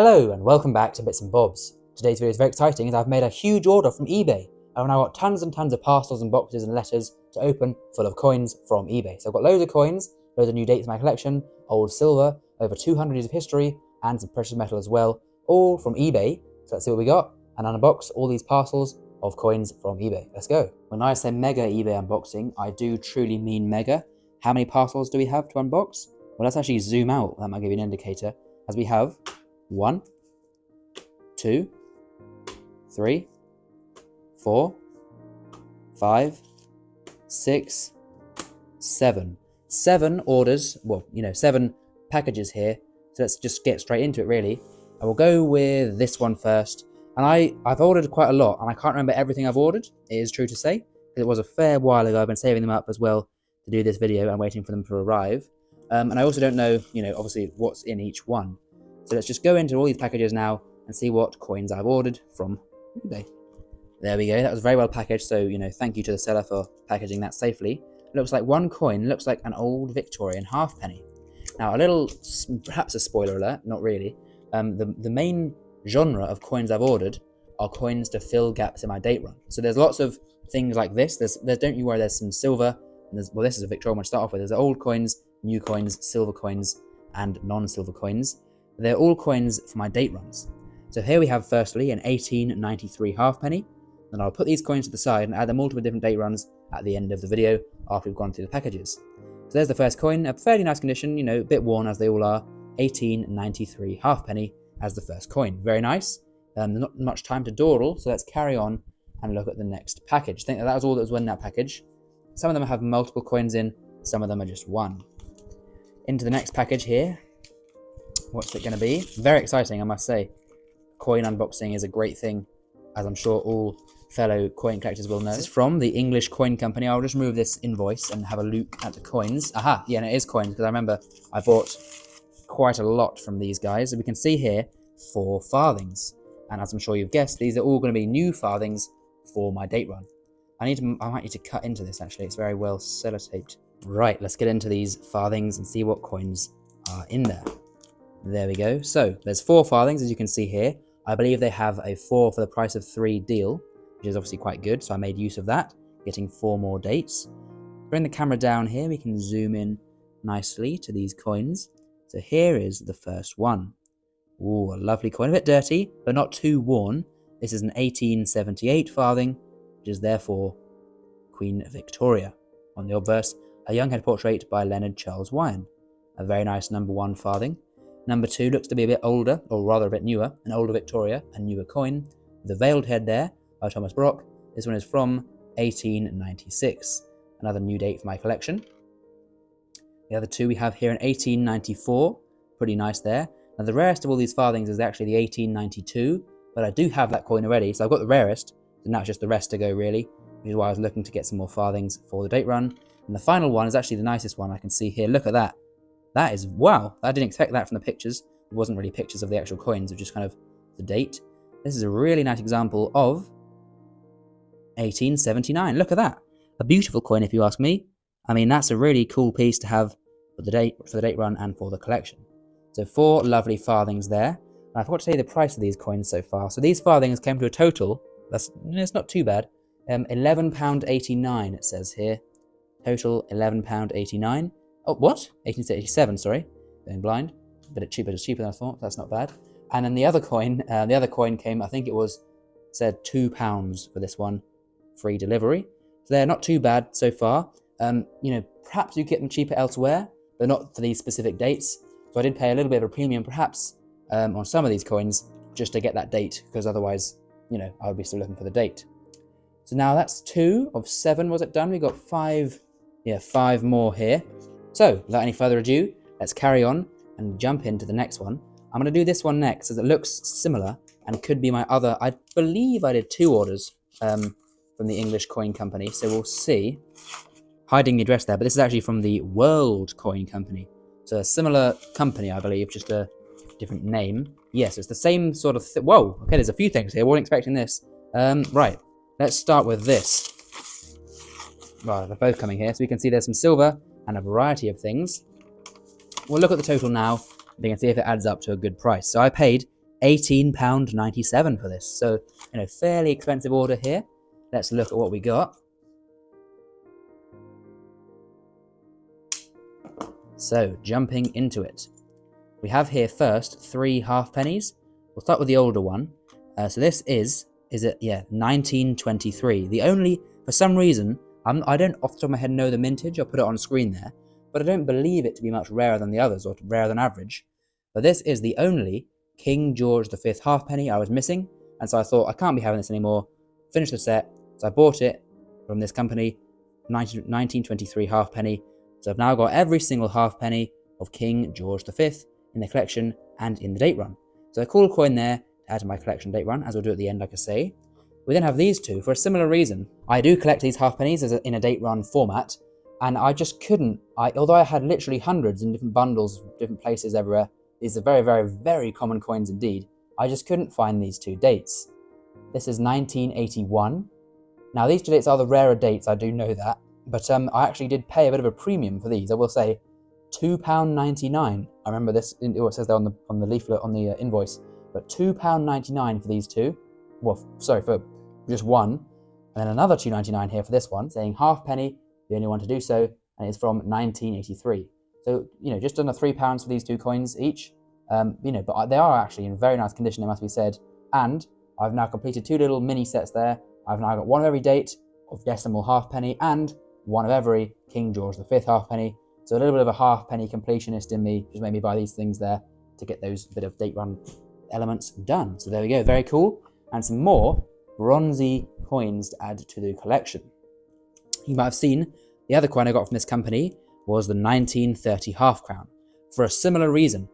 Hello and welcome back to Bits and Bobs. Today's video is very exciting as I've made a huge order from eBay. I've now got tons and tons of parcels and boxes and letters to open full of coins from eBay. So I've got loads of coins, loads of new dates in my collection, old silver, over 200 years of history, and some precious metal as well, all from eBay. So let's see what we got and unbox all these parcels of coins from eBay. Let's go. When I say mega eBay unboxing, I do truly mean mega. How many parcels do we have to unbox? Well, let's actually zoom out. That might give you an indicator. As we have 1, 2, 3, 4, 5, 6, 7. 7 orders, well, 7 packages here. So let's just get straight into it, really. I will go with this one first. And I've ordered quite a lot, and I can't remember everything I've ordered. It is true to say, because it was a fair while ago. I've been saving them up as well to do this video and waiting for them to arrive. And I also don't know, obviously what's in each one. So let's just go into all these packages now and see what coins I've ordered from eBay. There we go. That was very well packaged. So, thank you to the seller for packaging that safely. It looks like one coin looks like an old Victorian halfpenny. Now, perhaps a spoiler alert, not really. The main genre of coins I've ordered are coins to fill gaps in my date run. So there's lots of things like this. Don't you worry, there's some silver. And this is a Victorian one to start off with. There's old coins, new coins, silver coins, and non-silver coins. They're all coins for my date runs. So here we have firstly an 1893 halfpenny. Then I'll put these coins to the side and add them all to different date runs at the end of the video after we've gone through the packages. So there's the first coin, a fairly nice condition, a bit worn as they all are. 1893 halfpenny as the first coin. Very nice. Not much time to dawdle, so let's carry on and look at the next package. I think that was all that was in that package. Some of them have multiple coins in, some of them are just one. Into the next package here. What's it going to be? Very exciting, I must say. Coin unboxing is a great thing, as I'm sure all fellow coin collectors will know. This is from the English Coin Company. I'll just remove this invoice and have a look at the coins. Aha, yeah, and it is coins, because I remember I bought quite a lot from these guys. So we can see here 4 farthings. And as I'm sure you've guessed, these are all going to be new farthings for my date run. I might need to cut into this, actually. It's very well sellotaped. Right, let's get into these farthings and see what coins are in there. There we go. So there's 4 farthings, as you can see here. I believe they have a 4 for the price of 3 deal, which is obviously quite good. So I made use of that, getting 4 more dates. Bring the camera down here. We can zoom in nicely to these coins. So here is the first one. Ooh, a lovely coin. A bit dirty, but not too worn. This is an 1878 farthing, which is therefore Queen Victoria. On the obverse, a young head portrait by Leonard Charles Wyon. A very nice number 1 farthing. Number 2 looks to be a bit older, or rather a bit newer, an older Victoria, a newer coin. The veiled head there by Thomas Brock. This one is from 1896. Another new date for my collection. The other 2 we have here in 1894. Pretty nice there. Now the rarest of all these farthings is actually the 1892, but I do have that coin already, so I've got the rarest, and now it's just the rest to go really, which is why I was looking to get some more farthings for the date run. And the final one is actually the nicest one I can see here. Look at that. That is, wow, I didn't expect that from the pictures. It wasn't really pictures of the actual coins, it was just kind of the date. This is a really nice example of 1879. Look at that. A beautiful coin if you ask me. I mean, that's a really cool piece to have for the date run and for the collection. So 4 lovely farthings there. And I forgot to say the price of these coins so far. So these farthings came to a total, it's not too bad, £11.89 it says here. Total £11.89. Oh, what? 1887, sorry. Going blind. A bit cheaper than I thought. That's not bad. And then the other coin came, I think it said £2 for this one. Free delivery. So they're not too bad so far. Perhaps you get them cheaper elsewhere, but not for these specific dates. So I did pay a little bit of a premium, perhaps, on some of these coins, just to get that date, because otherwise, I would be still looking for the date. So now that's 2 of 7, was it done? We got 5 more here. So, without any further ado, let's carry on and jump into the next one. I'm going to do this one next, as it looks similar, and could be my other, I believe I did 2 orders from the English Coin Company, so we'll see. Hiding the address there, but this is actually from the World Coin Company. So a similar company, I believe, just a different name. Yes, it's the same sort of whoa, okay, there's a few things here. I wasn't expecting this. Right, let's start with this. Right, they're both coming here. So we can see there's some silver and a variety of things. We'll look at the total now. We can see if it adds up to a good price. So I paid £18.97 for this. So, fairly expensive order here. Let's look at what we got. So, jumping into it. We have here first 3 halfpennies. We'll start with the older one. So this is it? Yeah, 1923. The only, for some reason, I don't off the top of my head know the mintage. I'll put it on screen there. But I don't believe it to be much rarer than the others, or rarer than average. But this is the only King George V halfpenny I was missing. And so I thought, I can't be having this anymore. Finish the set. So I bought it from this company, 1923 halfpenny. So I've now got every single halfpenny of King George V in the collection and in the date run. So a cool coin there to add to my collection date run, as we'll do at the end, like I say. We then have these two for a similar reason. I do collect these halfpennies in a date run format, and I just couldn't. Although I had literally hundreds in different bundles, different places everywhere. These are very, very, very common coins indeed. I just couldn't find these two dates. This is 1981. Now these two dates are the rarer dates, I do know that. But I actually did pay a bit of a premium for these. I will say £2.99. I remember this, it says there on the leaflet, on the invoice. But £2.99 for these two. Well, sorry, for just one. And then another £2.99 here for this one, saying halfpenny, the only one to do so, and it's from 1983. So, just under £3 for these two coins each. But they are actually in very nice condition, it must be said. And I've now completed 2 little mini sets there. I've now got one of every date of decimal halfpenny and one of every King George V halfpenny. So a little bit of a halfpenny completionist in me just made me buy these things there to get those bit of date run elements done. So there we go, very cool. And some more bronzy coins to add to the collection. You might have seen the other coin I got from this company was the 1930 half crown for a similar reason.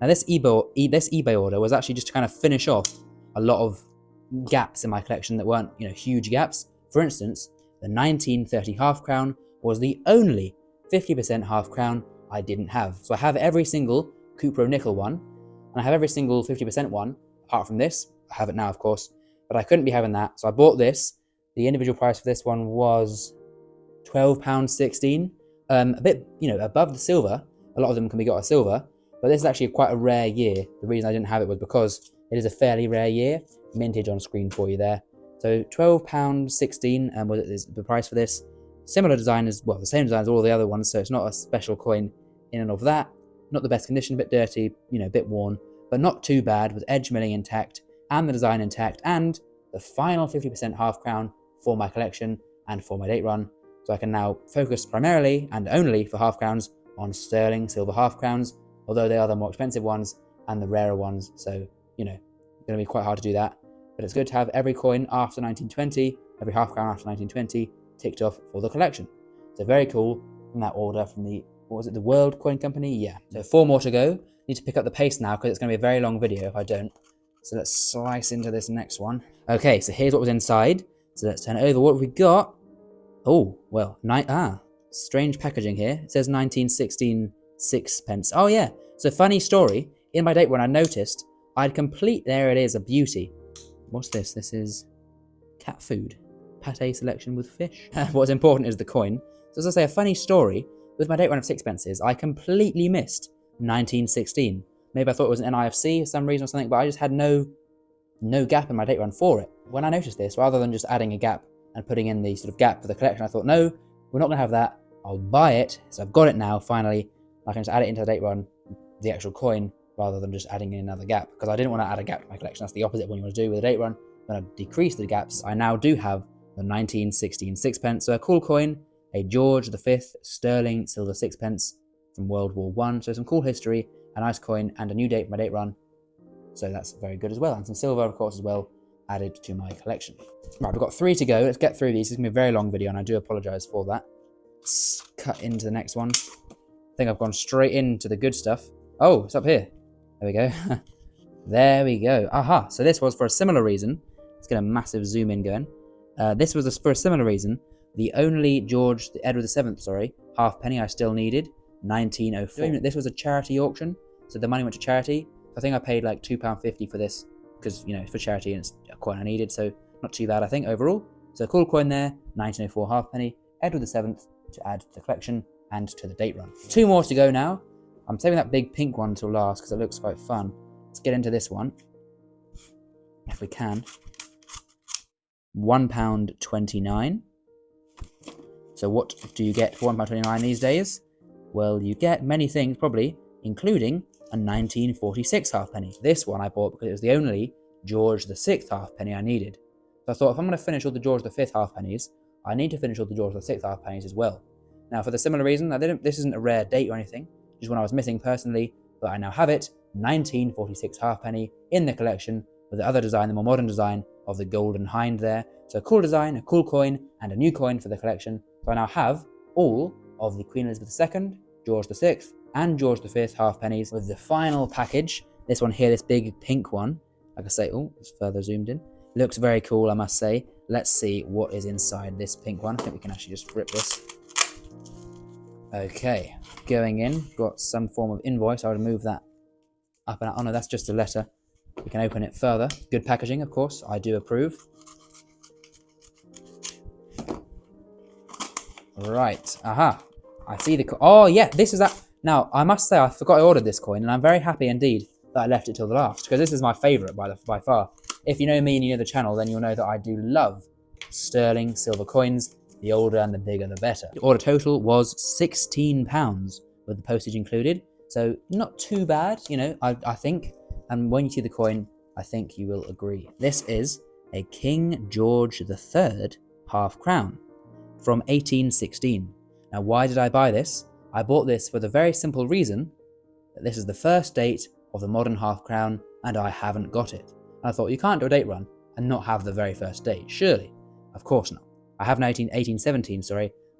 Now this eBay order was actually just to kind of finish off a lot of gaps in my collection that weren't, huge gaps. For instance, the 1930 half crown was the only 50% half crown I didn't have. So I have every single Cupro nickel one, and I have every single 50% one, apart from this. I have it now, of course, but I couldn't be having that. So I bought this. The individual price for this one was £12.16. A bit, above the silver. A lot of them can be got at silver, but this is actually quite a rare year. The reason I didn't have it was because it is a fairly rare year. Mintage on screen for you there. So £12.16 was the price for this. Similar design as, well, the same design as all the other ones, so it's not a special coin in and of that. Not the best condition, a bit dirty, a bit worn, but not too bad, with edge milling intact and the design intact, and the final 50% half crown for my collection and for my date run. So I can now focus primarily and only for half crowns on sterling silver half crowns, although they are the more expensive ones and the rarer ones, so, going to be quite hard to do that. But it's good to have every coin after 1920, every half crown after 1920, ticked off for the collection. So very cool from that order from the, what was it, the World Coin Company? Yeah. So 4 more to go. Need to pick up the pace now because it's going to be a very long video if I don't. So let's slice into this next one. Okay, so here's what was inside. So let's turn it over. What have we got? Oh, well, strange packaging here. It says 1916 sixpence. Oh yeah. So funny story. In my date when I noticed, there it is, a beauty. What's this? This is cat food. Pate selection with fish. What's important is the coin. So as I say, a funny story, with my date run of sixpences, I completely missed 1916. Maybe I thought it was an NIFC for some reason or something, but I just had no gap in my date run for it. When I noticed this, rather than just adding a gap and putting in the sort of gap for the collection, I thought, no, we're not going to have that. I'll buy it. So I've got it now, finally. I can just add it into the date run, the actual coin, rather than just adding in another gap, because I didn't want to add a gap to my collection. That's the opposite of what you want to do with a date run. When I decrease the gaps, I now do have the 1916 sixpence. So a cool coin, a George V sterling silver sixpence from World War I. So some cool history, a nice coin, and a new date for my date run. So that's very good as well. And some silver, of course, as well, added to my collection. Right, we've got 3 to go. Let's get through these. It's going to be a very long video, and I do apologise for that. Let's cut into the next one. I think I've gone straight into the good stuff. Oh, it's up here. There we go. There we go. Aha. So this was for a similar reason. Let's get a massive zoom in going. This was for a similar reason. The only Edward VII, halfpenny I still needed, 1904. This was a charity auction, so the money went to charity. I think I paid like £2.50 for this, because, it's for charity and it's a coin I needed, so not too bad, I think, overall. So a cool coin there, 1904 halfpenny, Edward VII to add to the collection and to the date run. 2 more to go now. I'm saving that big pink one till last because it looks quite fun. Let's get into this one. if we can. £1.29. So what do you get for £1.29 these days? Well, you get many things, probably, including a 1946 halfpenny. This one I bought because it was the only George VI halfpenny I needed. So I thought, if I'm going to finish all the George V halfpennies, I need to finish all the George VI halfpennies as well. Now, for the similar reason, this isn't a rare date or anything, just one I was missing personally, but I now have it, 1946 halfpenny in the collection with the other design, the more modern design of the golden hind there. So a cool design, a cool coin, and a new coin for the collection. So I now have all of the Queen Elizabeth II, George VI, and George V halfpennies with the final package. This one here, this big pink one, like I say, oh, it's further zoomed in. Looks very cool, I must say. Let's see what is inside this pink one. I think we can actually just rip this. Okay, going in, got some form of invoice. I would move that up and out. Oh no, that's just a letter. We can open it further. Good packaging, of course. I do approve. Right, aha. I see the... Oh yeah, this is that... Now, I must say, I forgot I ordered this coin, and I'm very happy indeed that I left it till the last, because this is my favourite by far. If you know me and you know the channel, then you'll know that I do love sterling silver coins. The older and the bigger, the better. The order total was £16 with the postage included. So not too bad, you know, I think. And when you see the coin, I think you will agree. This is a King George III half crown from 1816. Now, why did I buy this? I bought this for the very simple reason that this is the first date of the modern half crown, and I haven't got it. And I thought, you can't do a date run and not have the very first date, surely. Of course not. I have 1817,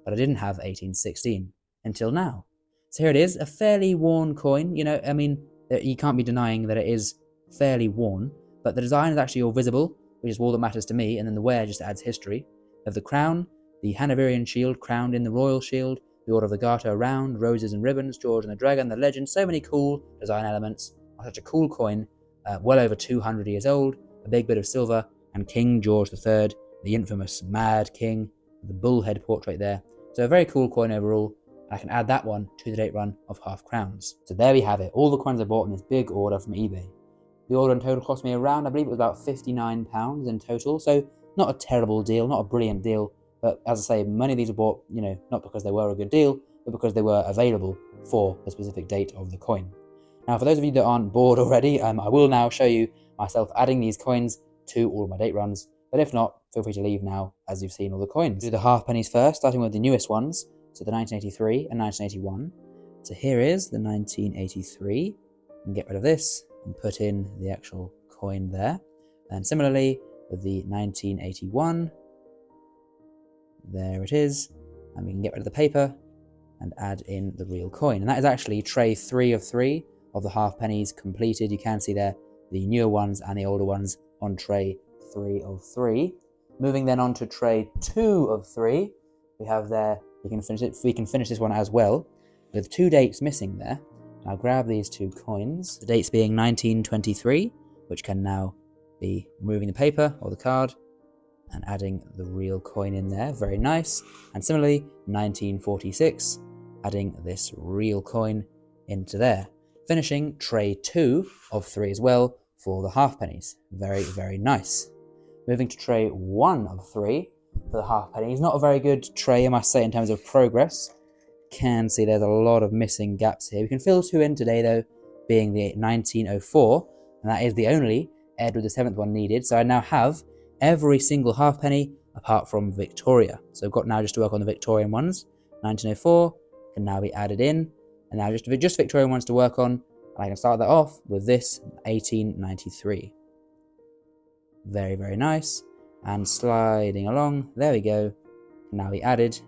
but I didn't have 1816 until now. So here it is, a fairly worn coin. You know, I mean, you can't be denying that it is fairly worn, but the design is actually all visible, which is all that matters to me, and then the wear just adds history. Of the crown, the Hanoverian shield crowned in the royal shield, the Order of the Garter around, roses and ribbons, George and the Dragon, the legend, so many cool design elements. Such a cool coin, well over 200 years old, a big bit of silver, and King George III, the infamous Mad King, the bullhead portrait there. So a very cool coin overall. I can add that one to the date run of half crowns. So there we have it, all the coins I bought in this big order from eBay. The order in total cost me around, I believe it was about £59 in total, so not a terrible deal, not a brilliant deal, but as I say, many of these were bought, you know, not because they were a good deal, but because they were available for the specific date of the coin. Now, for those of you that aren't bored already, I will now show you myself adding these coins to all of my date runs, but if not, feel free to leave now, as you've seen all the coins. Do the half pennies first, starting with the newest ones, so the 1983 and 1981. So here is the 1983. And get rid of this and put in the actual coin there. And similarly with the 1981, there it is. And we can get rid of the paper and add in the real coin. And that is actually tray 3 of 3 of the half pennies completed. You can see there the newer ones and the older ones on tray 3 of 3. Moving then on to tray 2 of 3, we have there, we can finish this one as well, with 2 dates missing there. I'll grab these 2 coins, the dates being 1923, which can now be removing the paper or the card, and adding the real coin in there, very nice. And similarly, 1946, adding this real coin into there. Finishing tray 2 of 3 as well for the half pennies, very, very nice. Moving to tray 1 of 3 for the half pennies. Not a very good tray, I must say, in terms of progress. Can see there's a lot of missing gaps here. We can fill 2 in today, though, being the 1904, and that is the only Edward VII one needed. So I now have every single halfpenny apart from Victoria. So I've got now just to work on the Victorian ones. 1904 can now be added in, and now just Victorian ones to work on. And I can start that off with this 1893. Very, very nice. And sliding along, there we go, can now be added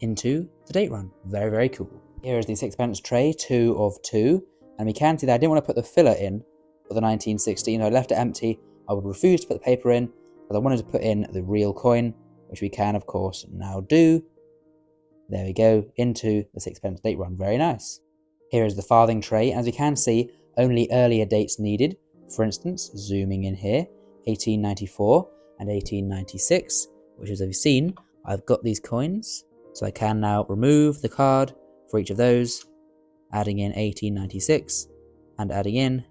into the date run. Very, very cool. Here is the sixpence tray, 2 of 2. And we can see that I didn't want to put the filler in for the 1916. I left it empty. I would refuse to put the paper in, but I wanted to put in the real coin, which we can, of course, now do. There we go, into the sixpence date run. Very nice. Here is the farthing tray. As you can see, only earlier dates needed. For instance, zooming in here, 1894 and 1896, which, as you've seen, I've got these coins. So I can now remove the card for each of those, adding in 1896 and adding in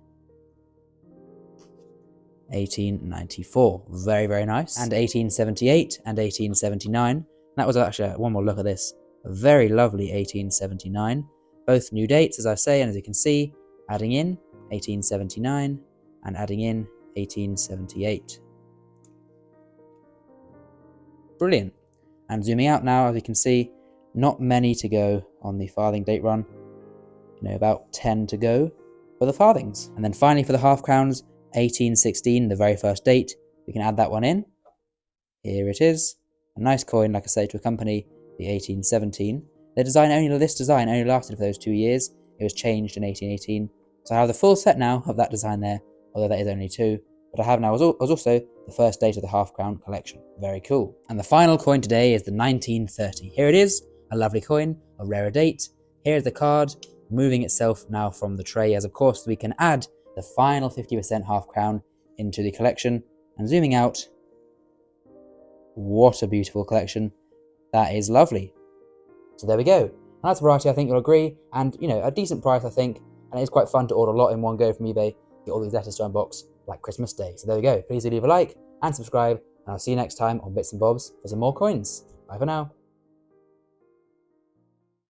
1894. Very, very nice. And 1878 and 1879. That was actually, one more look at this. A very lovely 1879. Both new dates, as I say, and as you can see, adding in 1879 and adding in 1878. Brilliant. And zooming out now, as you can see, not many to go on the farthing date run. About 10 to go for the farthings. And then finally for the half crowns, 1816, the very first date. We can add that one in. Here it is. A nice coin, like I say, to accompany the 1817. This design only lasted for those 2 years. It was changed in 1818. So I have the full set now of that design there, although that is only 2. But I have now was also the first date of the half crown collection. Very cool. And the final coin today is the 1930. Here it is, a lovely coin, a rarer date. Here's the card, moving itself now from the tray, as of course we can add the final 50% half crown into the collection. And zooming out, what a beautiful collection. That is lovely. So there we go. And that's a variety, I think you'll agree, and a decent price, I think, and it's quite fun to order a lot in one go from eBay, get all these letters to unbox like Christmas Day. So there we go. Please do leave a like and subscribe, and I'll see you next time on Bits and Bobs for some more coins. Bye for now.